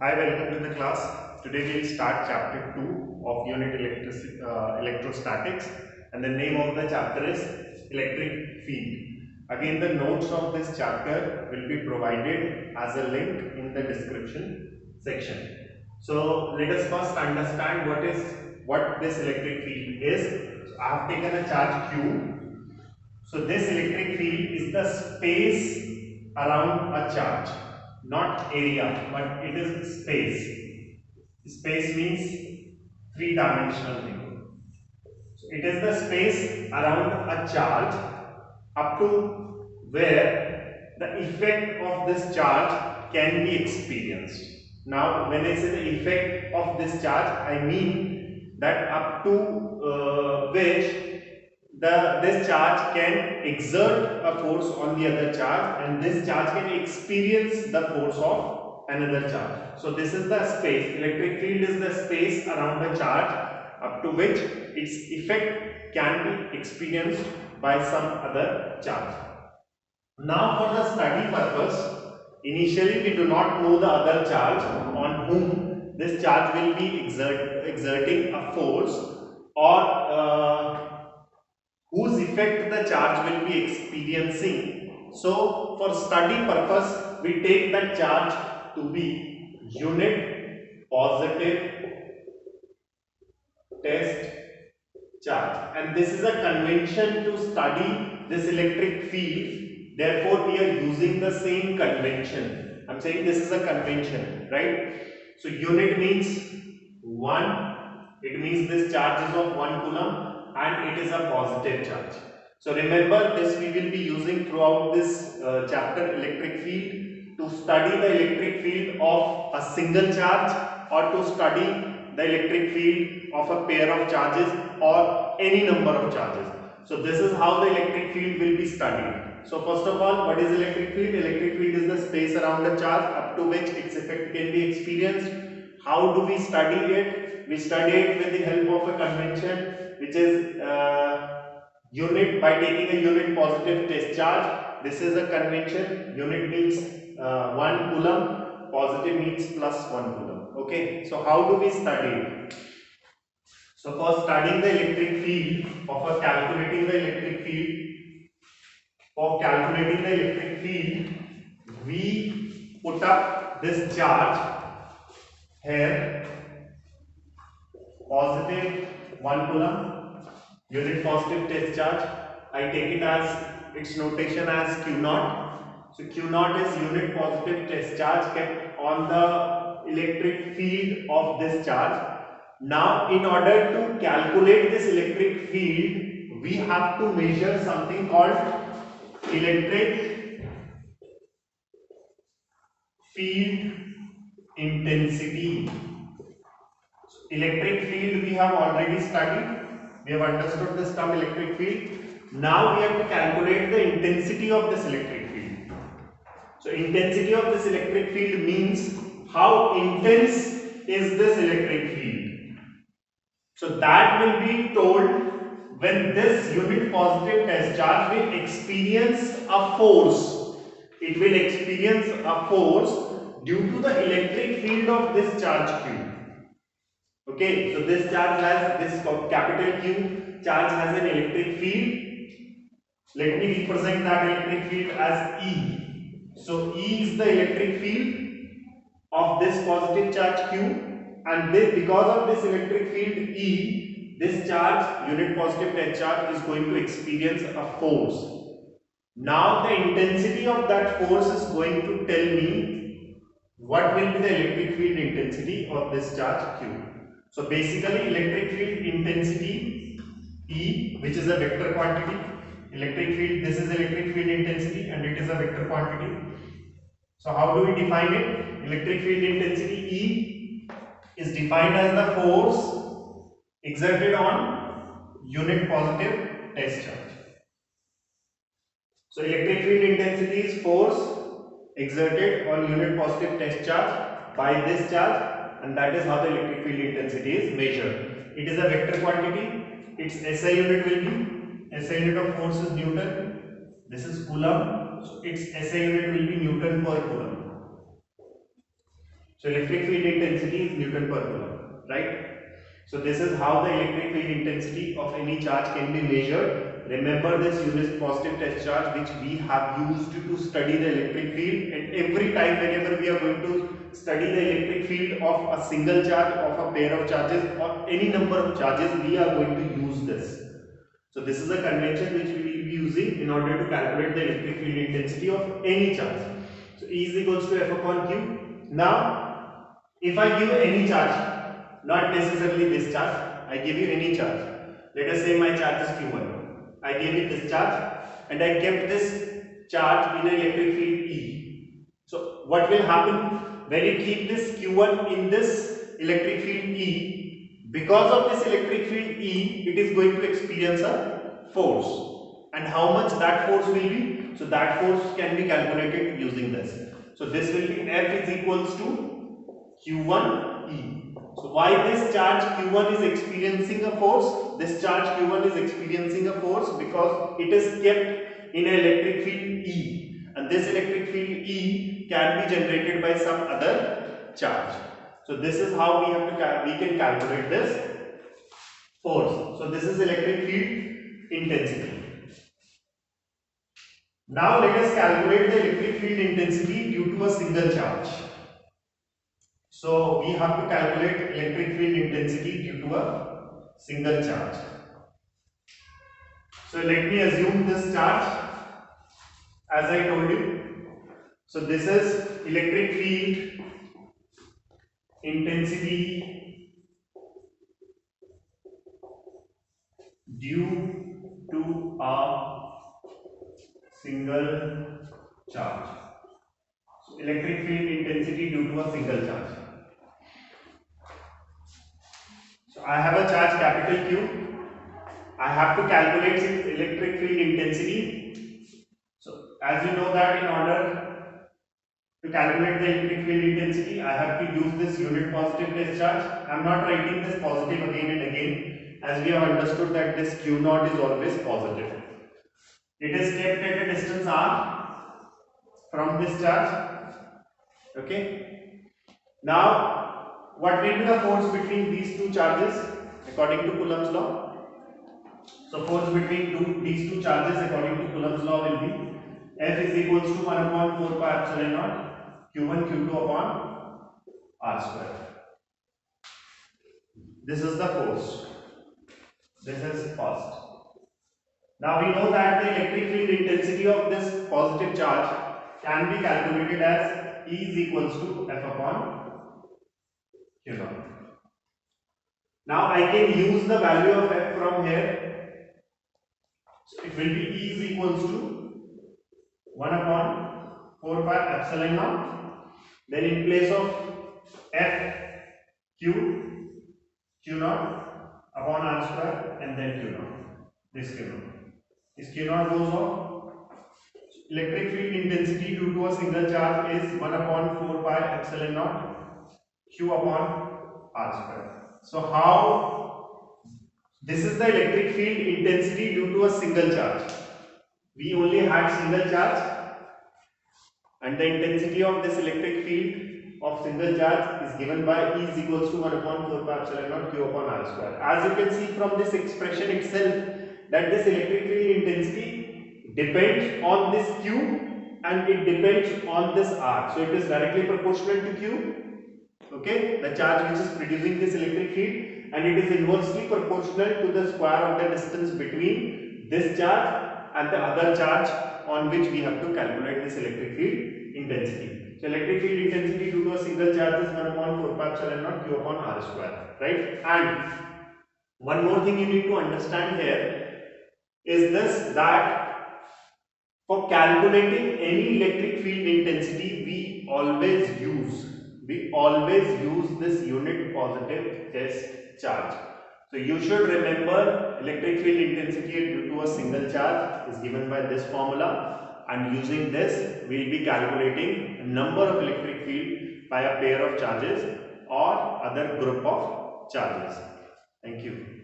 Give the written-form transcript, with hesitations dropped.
Hi, welcome to the class. Today we'll start chapter 2 of unit electrostatics, and the name of the chapter is electric field. Again, the notes of this chapter will be provided as a link in the description section. So let us first understand what this electric field is. So I have taken a charge Q. So this electric field is the space around a charge, not area, but it is space. Space means three-dimensional thing. So it is the space around a charge up to where the effect of this charge can be experienced. Now, when I say the effect of this charge, I mean that up to which this charge can exert a force on the other charge, and this charge can experience the force of another charge. So this is the space. Electric field is the space around the charge up to which its effect can be experienced by some other charge. Now for the study purpose, initially we do not know the other charge on whom this charge will be exerting a force, or whose effect the charge will be experiencing. So for study purpose, we take that charge to be unit positive test charge, and this is a convention to study this electric field. Therefore we are using the same convention. I'm saying this is a convention, right? So unit means 1, it means this charge is of 1 coulomb and it is a positive charge. So remember, this we will be using throughout this chapter, electric field, to study the electric field of a single charge, or to study the electric field of a pair of charges or any number of charges. So this is how the electric field will be studied. So first of all, what is electric field? Electric field is the space around the charge up to which its effect can be experienced. How do we study it? We study it with the help of a convention, which is unit, by taking a unit positive test charge. This is a convention. Unit means 1 coulomb, positive means plus 1 coulomb. Okay, so how do we study it? So for studying the electric field, or for calculating the electric field, we put up this charge here, positive 1 coulomb, unit positive test charge. I take it as its notation as Q naught. So Q naught is unit positive test charge kept on the electric field of this charge. Now, in order to calculate this electric field, we have to measure something called electric field intensity. Electric field we have already studied. We have understood this term electric field. Now we have to calculate the intensity of this electric field. So intensity of this electric field means how intense is this electric field. So that will be told when this unit positive test charge will experience a force. It will experience a force due to the electric field of this charge Q. Okay, so this charge has this capital Q charge has an electric field. Let me represent that electric field as E. So E is the electric field of this positive charge Q, and this, because of this electric field E, this charge, unit positive test charge, is going to experience a force. Now the intensity of that force is going to tell me what will be the electric field intensity of this charge Q. So basically electric field intensity E, which is a vector quantity, electric field, this is electric field intensity and it is a vector quantity. So how do we define it? Electric field intensity E is defined as the force exerted on unit positive test charge. So electric field intensity is force exerted on unit positive test charge by this charge, and that is how the electric field intensity is measured. It is a vector quantity. Its SI unit will be, SI unit of force is Newton. This is Coulomb. So its SI unit will be Newton per Coulomb. So electric field intensity is Newton per coulomb, right? So this is how the electric field intensity of any charge can be measured. Remember this unit positive test charge which we have used to study the electric field, and every time whenever we are going to study the electric field of a single charge, of a pair of charges or any number of charges, we are going to use this. So this is a convention which we will be using in order to calculate the electric field intensity of any charge. So E is equals to F upon Q. Now if I give any charge, not necessarily this charge, I give you any charge. Let us say my charge is Q1. I gave it this charge and I kept this charge in an electric field E. So what will happen when you keep this Q1 in this electric field E? Because of this electric field E, it is going to experience a force. And how much that force will be? So that force can be calculated using this. So this will be F is equals to Q1 E. So why this charge Q1 is experiencing a force? This charge Q1 is experiencing a force because it is kept in an electric field E, and this electric field E can be generated by some other charge. So this is how we can calculate this force. So this is electric field intensity. Now let us calculate the electric field intensity due to a single charge. So we have to calculate electric field intensity due to a single charge. So let me assume this charge as I told you. So this is electric field intensity due to a single charge. So electric field intensity due to a single charge. So I have a charge capital Q. I have to calculate its electric field intensity. So as you know that in order to calculate the electric field intensity, I have to use this unit positive test charge. I am not writing this positive again and again, as we have understood that this Q0 is always positive. It is kept at a distance r from this charge. Okay. Now, what will be the force between these two charges according to Coulomb's law? So force between these two charges according to Coulomb's law will be F is equals to 1 upon 4 pi epsilon naught Q1 Q2 upon R square. This is the force. This is first. Now we know that the electric field intensity of this positive charge can be calculated as E is equals to F upon Q0. Now I can use the value of F from here. So it will be E is equals to 1 upon 4 pi epsilon naught. Then in place of F, Q0 upon R square, and then Q0. This Q0. This Q0 goes off. Electric field intensity due to a single charge is 1 upon 4 pi epsilon naught Q upon R square. So how this is the electric field intensity due to a single charge. We only had single charge, and the intensity of this electric field of single charge is given by E is equals to 1 upon 4 pi epsilon naught Q upon R square. As you can see from this expression itself that this electric field intensity depends on this Q and it depends on this R. So it is directly proportional to Q. Okay, the charge which is producing this electric field, and it is inversely proportional to the square of the distance between this charge and the other charge on which we have to calculate this electric field intensity. So electric field intensity due to a single charge is 1 upon 4 pi epsilon naught Q upon R square, right? And one more thing you need to understand here is this, that for calculating any electric field intensity we always use this unit positive test charge. So you should remember electric field intensity due to a single charge is given by this formula, and using this we will be calculating a number of electric field by a pair of charges or other group of charges. Thank you.